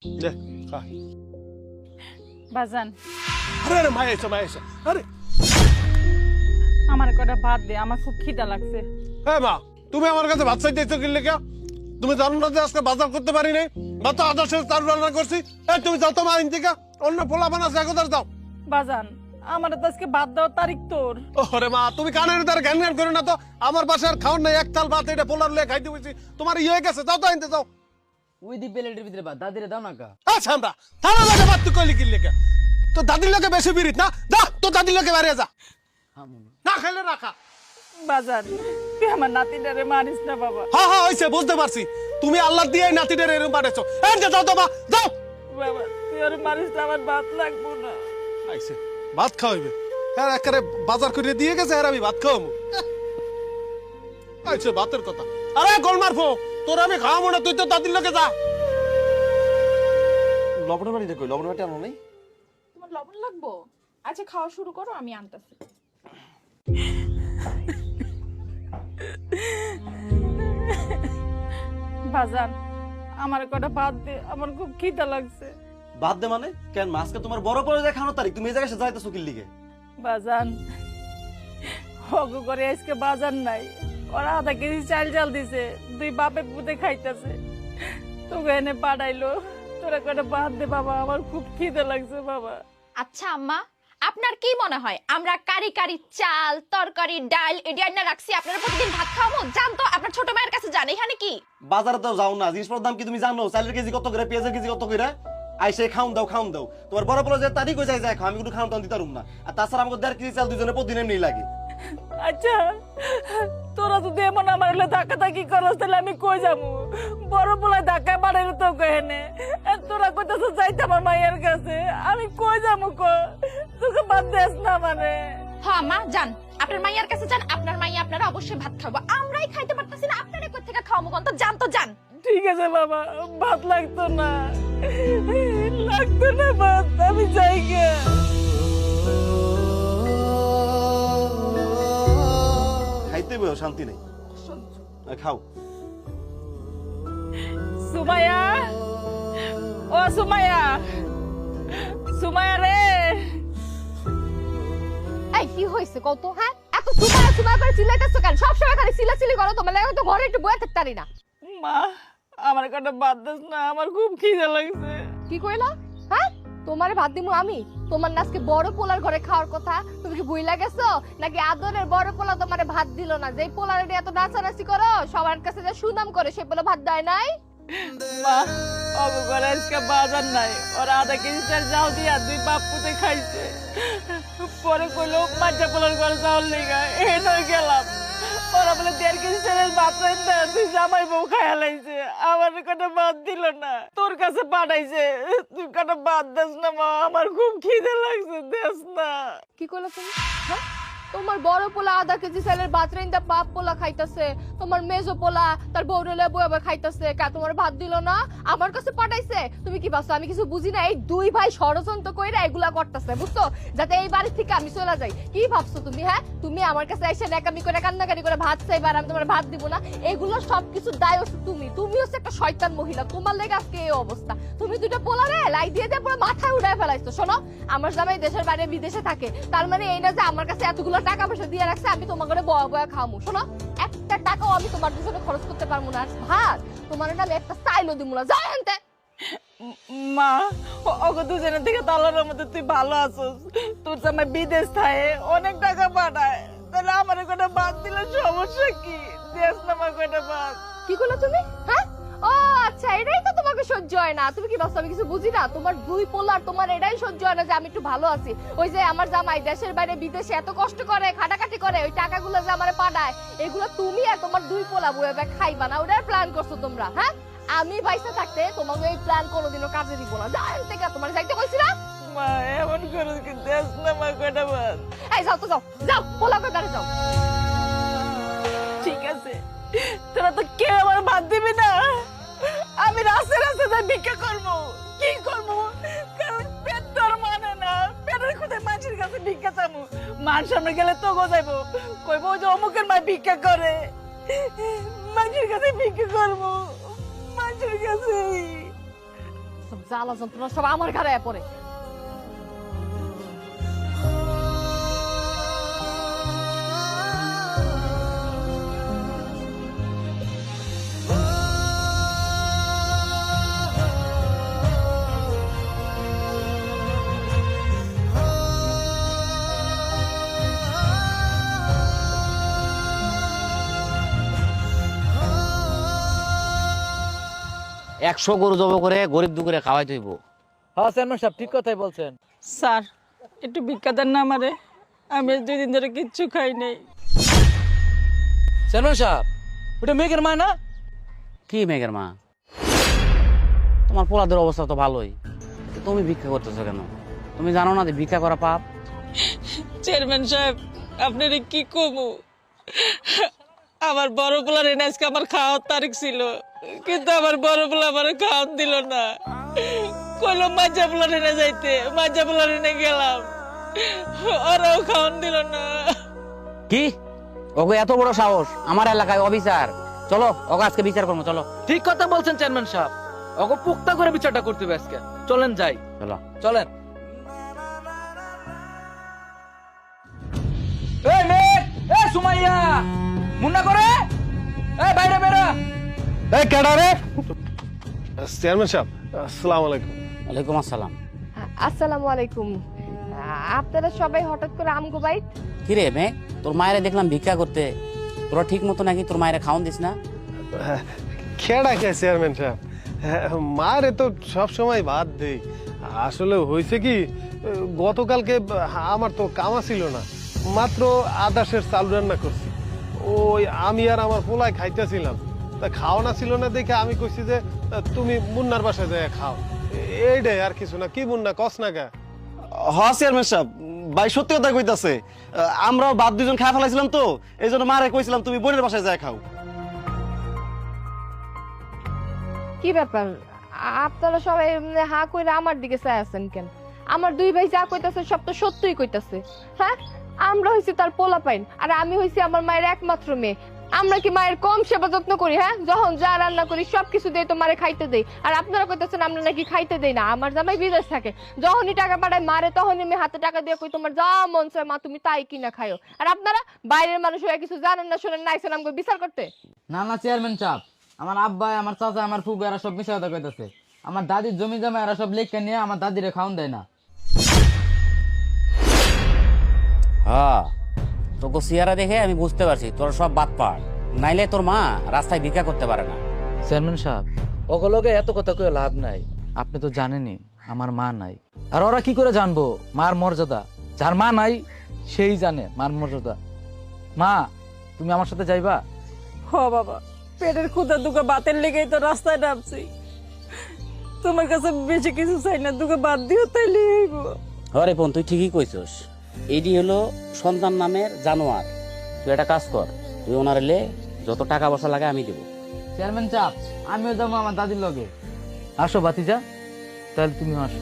দে খা। বাজান আরে আরে মায়া এসো মায়া এসো। আরে আমার কটা ভাত দে, আমার খুব খিদা লাগছে। হ্যাঁ মা, তুমি আমার কাছে ভাত চাইতেছো কি লেখা? তুমি জানো না যে আজকে বাজার করতে পারি নাই, মাত্র আদা শেষ তার রান্না করছি। তুমি যাও তো মা ইন্দিকা, অন্য পোলা বানা জাগোদার যাও। বাজান আমার তো আজকে ভাত দেওয়ার তারিখ তোর। ওরে মা, তুমি কানের দ্বারা জ্ঞান জ্ঞান করো না তো। আমার বাসার খাওয়ার নাই, এক থাল ভাত এটা পোলার লে খাইতে হয়েছি। তোমার ইয়ে হয়ে গেছে, যাও তো আনতে যাও। ওই দি প্লেটের ভিতরে ভাত দাদিরে দাও না কা। আচ্ছা আমরা থালা লাগে ভাত তুই কইলি কি লেখা? তো দাদির লোকে বেশি বিরিত না, যা তো দাদির লোকে বাড়িয়ে যা, না খাইলে রাখা। বাজান তুই আমার নাতিটারে মারিস না বাবা। হ্যাঁ হ্যাঁ হয়েছে, বুঝতে পারছি। তুমি আল্লাহ দিয়ে নাতিটার এরকম বাড়েছো। যাও তো মা যাও। বাবা তুই আর মারিস না, আমার ভাত লাগবো না। আইছে ভাত খাওয়াইবে, হ্যাঁ একেবারে বাজার করে দিয়ে গেছে। আর আমি ভাত খাওয়াবো? আইছে ভাতের কথা। আরে গোলমার ফো, তোর আমি খাওয়াবো না, তুই তো দাদির লোকে যা। লবণের বাড়িটা কই? লবণের বাড়িটা আনো নাই? তোমার লবণ লাগবো? আচ্ছা খাওয়া শুরু করো, আমি আনতেছি। বাজান আমার কটা ভাত দে, আমার খুব খিদা লাগছে। বাদ দে মানে কেন? মাছকে তোমার বড় পরে যায় খানো তারিখ, তুমি এই জায়গায় যাইতেছো কি লিগে? বাজান হগু করে আজকে বাজার নাই, ওরা আধা কেজি চাল চাল দিছে, দুই বাপে পুতে খাইতেছে। তোকে এনে পাঠাইলো, তোরা কটা ভাত দে বাবা, আমার খুব খিদে লাগছে বাবা। আচ্ছা আম্মা, আপনার কি মনে হয় আমরা কারি কারি চাল তরকারি ডাল এডি আইনা রাখছি আপনারা প্রতিদিন ভাত খাওয়াবো? জান তো আপনার ছোট মায়ের কাছে জান এখানে কি? বাজারে তো যাও না, জিনিসপত্রের দাম কি তুমি জানো? চালের কেজি কত করে, পেঁয়াজের কেজি কত করে? আইসে খাউন দাও খাউন দাও। তোমার বড় বড় যে তারিখ হয়ে যায় খাও, আমি কোনো খাওয়ান টাউন দিতাম না। আর তাছাড়া আমাকে 1.5 কেজি চাল দুজনে প্রতিদিন এমনি লাগে। আচ্ছা তোরা যদি এমন আমার হলে ধাক্কা ধাক্কি করস তাহলে আমি কই যাবো? বড় পোলায় ধাক্কা মারের তো কহেনে, তোরা কইতেছ যাইতে আমার মায়ের কাছে, আমি কই যাবো? তোকে বাদ দেস না মানে? হ্যাঁ আম্মা যান, আপনার মাইয়ার কাছে যান, আপনার মাইয়া আপনারা অবশ্যই ভাত খাবো। আমরাই খাইতে পারতাছি না, আপনারা কই থেকে খাওয়াবো? কোন তো যান তো যান। ঠিক আছে বাবা, ভাত লাগতো না, লাগতো না ভাত, আমি যাই গে। খাইতে বই শান্তি নেই। খাও। সুমাইয়া, ও সুমাইয়া, সুমাইয়া রে। এই কি হইছে কত? হ্যাঁ এত সুমায়া সুমায়া করে চিল্লাইতেছো কেন? সব সময় খালি চিল্লাচিল্লি করো, তোমার লাগে তো ঘরে একটু বসে থাকতে পারি না। মা আমার কটা ভাত দিস না, আমার খুব খিদে লাগছে। কি কইলা? হ্যাঁ তোমারে ভাত দিমু আমি? তোমার না আজকে বড় পোলার ঘরে খাওয়ার কথা, তুমি কি ভুইলা গেছো নাকি? আদরের বড় পোলা তোমারে ভাত দিল না, যেই পোলারে এত নাচানাচি করো সবার কাছে যে সুনাম করে, সে পোলা ভাত দেয় নাই? মা অগু করে আজকে বাজার নাই, ওরা আধা কেজি চাল যাও দিয়া দুই বাপ পুতে খাইছে। পরে কইলো মাঝা পোলার ঘরে যাওয়ার লেগা, এই নয় গেলাম। ওরা বলে 1.5 কেজি চালের ভাত রাইন্দা তুই জামাই বউ খাইয়া লাইছে, আমার কটা ভাত দিল না, তোর কাছে পাঠাইছে। তুই কটা ভাত দেস না মা, আমার খুব খিদে লাগছে, দেস না। কি কইলা তুমি? হ্যাঁ তোমার বড় পোলা আধা কেজি চালের ভাত রাইন্দা বাপ পোলা খাইতাছে, তোমার মেজো পোলা তার বউরে লেবু আবার খাইতাছে, কা তোমার ভাত দিল না, আমার কাছে পাঠাইছে। তুমি কি ভাবছো আমি কিছু বুঝি না? এই দুই ভাই ষড়যন্ত্র কইরা এগুলা করতেছে, বুঝছো? যাতে এই বাড়ি থেকে আমি চলে যাই। কি ভাবছো তুমি? হ্যাঁ তুমি আমার কাছে এসে নেকামি করে কান্নাকাটি করে ভাত চাইবা আর আমি তোমার ভাত দিব না? এগুলো সবকিছু দায় হচ্ছে তুমি। তুমি হচ্ছে একটা শয়তান মহিলা, তোমার লেগে আজকে এই অবস্থা। তুমি দুইটা পোলারে লাই দিয়ে দিয়ে পুরো মাথায় উড়ায় ফেলাইছো। শোনো, আমার জামাই দেশের বাইরে বিদেশে থাকে, তার মানে এই না যে আমার কাছে এতগুলো টাকা পয়সা দিয়ে রাখছে আমি তোমার ঘরে বয়া বয়া খামু। শোনো, একটা টাকাও আমি তোমার পিছনে খরচ করতে পারবো না। আর ভাত তোমার না আমি একটা চাইলো দিব না, যাই আনতে। মা ওগো দুজনের থেকে তো আল্লাহর রহমতে তুই ভালো আছিস, তোর জামাই বিদেশ থাকে, অনেক টাকা পাঠায়, তাহলে আমার কটা ভাত দিলে সমস্যা কি? দেশ না আমার কটা ভাত। কি করলো তুমি? হ্যাঁ ও আচ্ছা, এটাই তো তোমাকে সহ্য হয় না। তুমি কি ভাবছো আমি কিছু বুঝি না? তোমার দুই পোলার তোমার এটাই সহ্য হয় না যে আমি একটু ভালো আছি। ওই যে আমার জামাই দেশের বাইরে বিদেশে এত কষ্ট করে খাটাখাটি করে, ওই টাকাগুলো যে আমারে পাঠায়, এগুলো তুমি আর তোমার দুই পোলা বয়ে খাইবা না, ওটার প্ল্যান করছো তোমরা। হ্যাঁ আমি পয়সা থাকতে তোমাকে এই প্ল্যান কোনোদিনও কাজে দিব না। যাই থেকে তোমার যাইতে কইছি না? মা এমন করে কি দেশ না আমার কটা ভাত? এই যাও তো যাও, যাও পোলা করে দাঁড়ে যাও। ঠিক আছে, তোরা তো কেউ আমার ভাত দিবি না, আমি রাস্তায় রাস্তায় ভিক্ষা করবো। কি করবো? কারণ পেট তো আর মানে না, পেটের কোথায় মাঝির কাছে ভিক্ষা চাবো? মার সামনে গেলে তো গোজাইবো, কইবো যে অমুকের মা ভিক্ষা করে, মাঝির কাছে ভিক্ষা করবো, মাঝির কাছে। জ্বালা যন্ত্রণা সব আমার ঘরে পড়ে। একশো গরু জব করে গরিব দুপুরে খাওয়াই তৈব। হ্যাঁ চেয়ারম্যান সাহেব ঠিক কথাই বলছেন। স্যার একটু ভিক্ষা দেন না আমারে, আমি আজ 2 দিন ধরে কিচ্ছু খাই নাই। চেয়ারম্যান সাহেব ওটা মেঘের মা না? কি মেঘের মা? তোমার পোলাদের অবস্থা তো ভালোই, তুমি ভিক্ষা করতেছো কেন? তুমি জানো না যে ভিক্ষা করা পাপ? চেয়ারম্যান সাহেব আপনারে কি কমু, আমার বড় পোলার এনে আজকে আমার খাওয়ার তারিখ ছিল, কিন্তু আমার বড় পোলা আমার খাওয়ার দিল না। কইলো মাঝা পোলার এনে যাইতে, মাঝা পোলার এনে গেলাম, ওরাও খাওয়ান দিল না। কি ওগো এত বড় সাহস আমার এলাকায় অবিচার? চলো ওগো আজকে বিচার করবো, চলো। ঠিক কথা বলছেন চেয়ারম্যান সাহেব, ওকে পুক্তা করে বিচারটা করতে হবে আজকে। চলেন যাই, চলো। চলেন। এই মেঘ, এই সুমাইয়া, মুন্না করে, এই বাইরে বেরো। এই কেডা রে? চেয়ারম্যান সাহেব আসসালামু আলাইকুম। ওয়ালাইকুম আসসালাম। আসসালামু আলাইকুম। আপনারা সবাই হঠাৎ করে আমগো বাইত? কি রে মেঘ, তোর মায়েরে দেখলাম ভিক্ষা করতে, তোরা ঠিক মতো নাকি তোর মায়েরে খাওয়ান দিস না? কেডা কে চেয়ারম্যান সাহেব? মারে তো সব সময় ভাত দেই। আসলে হয়েছে কি, গতকালকে আমার তো কামা ছিল না, মাত্র আদাসের চাল রান্না করছি। ওই আমি আর আমার পোলায় খাইতেছিলাম, তা খাওয়ানা ছিল না দেখে আমি কইছি যে তুমি মুন্নার বাসায় যাই খাও। এইটাই আর কিছু না। কি মুন্না কস না কে? হ্যাঁ চেয়ারম্যান সাহেব, ভাই সত্যি কথা কইতাছে। আমরাও বাদ 2জন খাই ফেলাইছিলাম তো, এই জন্য মারে কইছিলাম তুমি বোনের বাসায় যায় খাও। কি ব্যাপার, আপনারা সবাই এমনি হা কইরা আমার দিকে চাই আছেন কেন? আমার 2 ভাই যা কইতাছে সব তো সত্যই কইতাছে। হ্যাঁ, আমরা হইছি তার পোলা পাইন, আর আমি হইছি আমার মায়ের একমাত্র মেয়ে। আমরা কি মায়ের কম সেবা যত্ন করি? হ্যাঁ, যখন যা রান্না করি সবকিছু দেই তো মারে খাইতে দেই, আর আপনারা কইতাছেন আমরা নাকি খাইতে দেই না। আমার জামাই বিদেশ থাকে, যখনই টাকা পাঠায় মারে তখনই আমি হাতে টাকা দিয়ে কই তোমার যা মন চায় মা তুমি তাই কিনা খাইও। আর আপনারা বাইরের মানুষ হয়ে কিছু জানেন না শোনেন না, আইছেন আমাকে বিচার করতে। না না চেয়ারম্যান সাহেব, আমার আব্বা, আমার চাচা, আমার ফুফু এরা সব মিশা কথা কইতাছে। আমার দাদির জমি জমা এরা সব লেখা নিয়ে আমার দাদিরে খাওয়ান দেয় না। হ্যাঁ, তোকে সিয়ারা দেখে আমি বুঝতে পারছি তোর সব বাদ পাড়, নাইলে তোর মা রাস্তায় ভিক্ষা করতে পারে না। চেয়ারম্যান সাহেব ওগুলোকে এত কথা কয়ে লাভ নাই, আপনি তো জানেনই আমার মা নাই। আর ওরা কি করে জানবো মার মর্যাদা? যার মা নাই সেই জানে মার মর্যাদা। মা তুমি আমার সাথে যাইবা? হ বাবা, পেটের ক্ষুধা দুটো বাতের লেগেই তো রাস্তায় নামছি। তোমার কাছে বেশি কিছু চাই না, দুটো বাদ দিও তাইলে হইব। হরে বোন, তুই ঠিকই কইছস। এইটি হলো সন্তান নামের জানোয়ার। তুই একটা কাজ কর, তুই ওনারে লে, যত টাকা পয়সা লাগে আমি দেবো। চেয়ারম্যান চাপ, আমিও যাবো আমার দাদির লগে। আসো বাতিজা, তাহলে তুমি আসো।